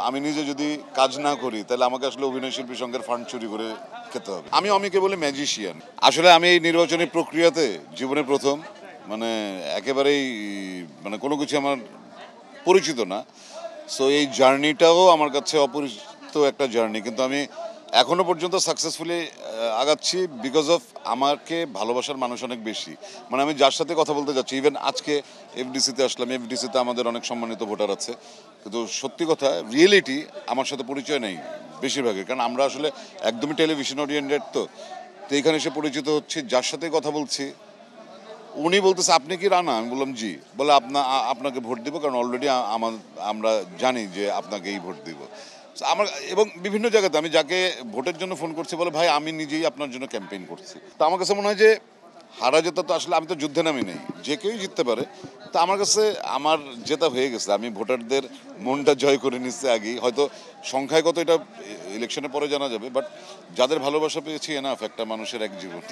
আমি নিজে যদি কাজ না করি তাহলে আমাকে আসলে অভিনয় শিল্পী সংঘের ফান্ড চুরি করে খেতে হবে। আমি অমিকে বলি ম্যাজিশিয়ান। আসলে আমি এই নির্বাচনী প্রক্রিয়াতে জীবনে প্রথম, মানে একেবারেই মানে কোনো কিছু আমার পরিচিত না। সো এই জার্নিটাও আমার কাছে অপরিচিত একটা জার্নি, কিন্তু আমি এখনো পর্যন্ত সাকসেসফুলি আগাচ্ছি বিকজ অফ আমাকে ভালোবাসার মানুষ অনেক বেশি। মানে আমি যার সাথে কথা বলতে যাচ্ছি, ইভেন আজকে এফডিসিতে আসলাম, এফডিসিতে আমাদের অনেক সম্মানিত ভোটার আছে, কিন্তু সত্যি কথা রিয়েলিটি আমার সাথে পরিচয় নেই বেশিরভাগই, কারণ আমরা আসলে একদমই টেলিভিশন ওরিয়েন্টেড। তো এইখানে এসে পরিচিত হচ্ছি, যার সাথে কথা বলছি উনি বলতেছে আপনি কি রানা? আমি বললাম জি। বলে আপনাকে ভোট দিব, কারণ অলরেডি আমরা জানি যে আপনাকেই ভোট দিব। আমার এবং বিভিন্ন জায়গাতে আমি যাকে ভোটের জন্য ফোন করছি বলে ভাই আমি নিজেই আপনার জন্য ক্যাম্পেইন করছি। তো আমার কাছে মনে হয় যে হারা জেতা তো আসলে আমি তো যুদ্ধে নামি নেই, যে কেউই জিততে পারে। তো আমার কাছে আমার জেতা হয়ে গেছে, আমি ভোটারদের মনটা জয় করে নিচ্ছে আগেই। হয়তো সংখ্যায় কত এটা ইলেকশনের পরে জানা যাবে, বাট যাদের ভালোবাসা পেয়েছি এনাফ একটা মানুষের এক জীবন।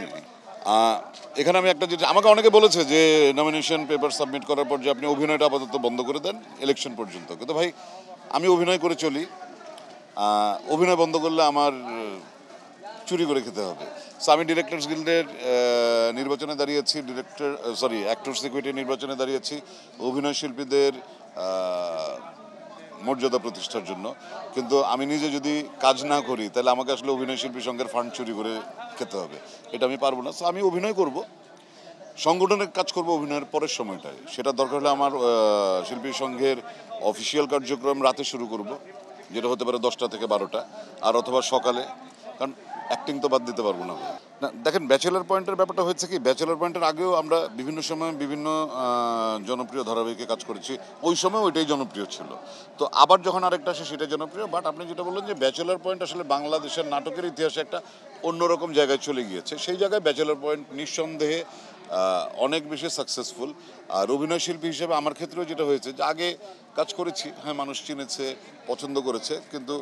এখানে আমি একটা যেটা আমাকে অনেকে বলেছে যে নমিনেশন পেপার সাবমিট করার পর যে আপনি অভিনয়টা আপাতত বন্ধ করে দেন ইলেকশন পর্যন্ত, কিন্তু ভাই আমি অভিনয় করে চলি। অভিনয় বন্ধ করলে আমার চুরি করে খেতে হবে। সো আমি ডিরেক্টরস গিল্ডের নির্বাচনে দাঁড়িয়েছি, অ্যাক্টরস ইকুইটি নির্বাচনে দাঁড়িয়েছি অভিনয় শিল্পীদের মর্যাদা প্রতিষ্ঠার জন্য। কিন্তু আমি নিজে যদি কাজ না করি তাহলে আমাকে আসলে অভিনয় শিল্পী সংঘের ফান্ড চুরি করে খেতে হবে, এটা আমি পারবো না। সো আমি অভিনয় করব, সংগঠনের কাজ করব অভিনয়ের পরের সময়টায়। সেটা দরকার হলে আমার শিল্পী সংঘের অফিসিয়াল কার্যক্রম রাতে শুরু করব, যেটা হতে পারে 10টা থেকে 12টা, আর অথবা সকালে, কারণ অ্যাক্টিং তো বাদ দিতে পারবো না। না দেখেন, ব্যাচেলার পয়েন্টের ব্যাপারটা হচ্ছে কি, ব্যাচেলার পয়েন্টের আগেও আমরা বিভিন্ন সময় বিভিন্ন জনপ্রিয় ধারাবাহিকে কাজ করেছি, ওই সময় ওইটাই জনপ্রিয় ছিল। তো আবার যখন আরেকটা আসে সেটাই জনপ্রিয়। বাট আপনি যেটা বললেন যে ব্যাচেলার পয়েন্ট আসলে বাংলাদেশের নাটকের ইতিহাসে একটা অন্যরকম জায়গায় চলে গিয়েছে, সেই জায়গায় ব্যাচেলার পয়েন্ট নিঃসন্দেহে অনেক বেশি সাকসেসফুল। আর অভিনয় শিল্পী হিসেবে আমার ক্ষেত্রেও যেটা হয়েছে যে আগে কাজ করেছি, হ্যাঁ মানুষ চিনেছে, পছন্দ করেছে, কিন্তু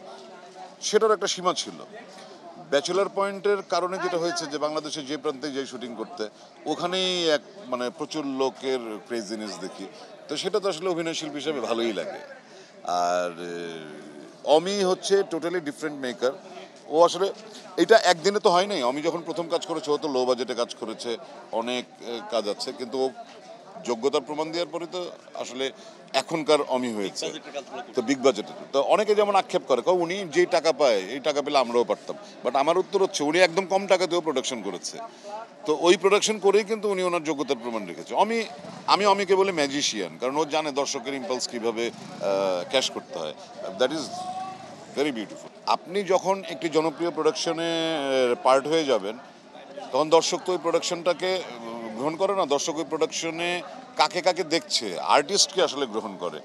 সেটার একটা সীমা ছিল। ব্যাচেলার পয়েন্টের কারণে যেটা হয়েছে যে বাংলাদেশে যে প্রান্তে যাই শুটিং করতে, ওখানেই এক মানে প্রচুর লোকের ক্রেজিনেস দেখি। তো সেটা তো আসলে অভিনয় শিল্পী হিসেবে ভালোই লাগে। আর অমি হচ্ছে টোটালি ডিফারেন্ট মেকার। ও আসলে এটা একদিনে তো হয় নাই। অমি যখন প্রথম কাজ করেছে ও তো লো বাজেটে কাজ করেছে, অনেক কাজ আছে, কিন্তু ও যোগ্যতার প্রমাণ দেওয়ার পরে তো আসলে এখনকার অমি হয়েছে। তো বিগ বাজেটের তো অনেকে যেমন আক্ষেপ করে, উনি যেই টাকা পায় এই টাকা পেলে আমরাও পারতাম। বাট আমার উত্তর হচ্ছে উনি একদম কম টাকাতেও প্রোডাকশন করেছে। তো ওই প্রোডাকশন করেই কিন্তু উনি ওনার যোগ্যতার প্রমাণ রেখেছে। আমি অমিকে বলে ম্যাজিশিয়ান, কারণ ও জানে দর্শকের ইম্পালস কীভাবে ক্যাশ করতে হয়। That is very beautiful. আপনি যখন একটি জনপ্রিয় প্রোডাকশনে পার্ট হয়ে যাবেন, তখন দর্শক তো ওই প্রোডাকশনটাকে গ্রহণ করে না, দর্শক ওই প্রোডাকশনে কাকে কাকে দেখছে, আর্টিস্টকে আসলে গ্রহণ করে।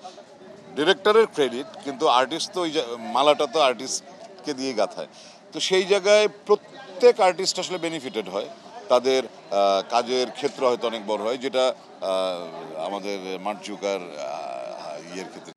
ডিরেক্টরের ক্রেডিট, কিন্তু আর্টিস্ট তো ওই মালাটা তো আর্টিস্টকে দিয়ে গাঁথায়। তো সেই জায়গায় প্রত্যেক আর্টিস্ট আসলে বেনিফিটেড হয়, তাদের কাজের ক্ষেত্র হয়তো অনেক বড় হয়, যেটা আমাদের মার্ক জুকার ইয়ের ক্ষেত্রে।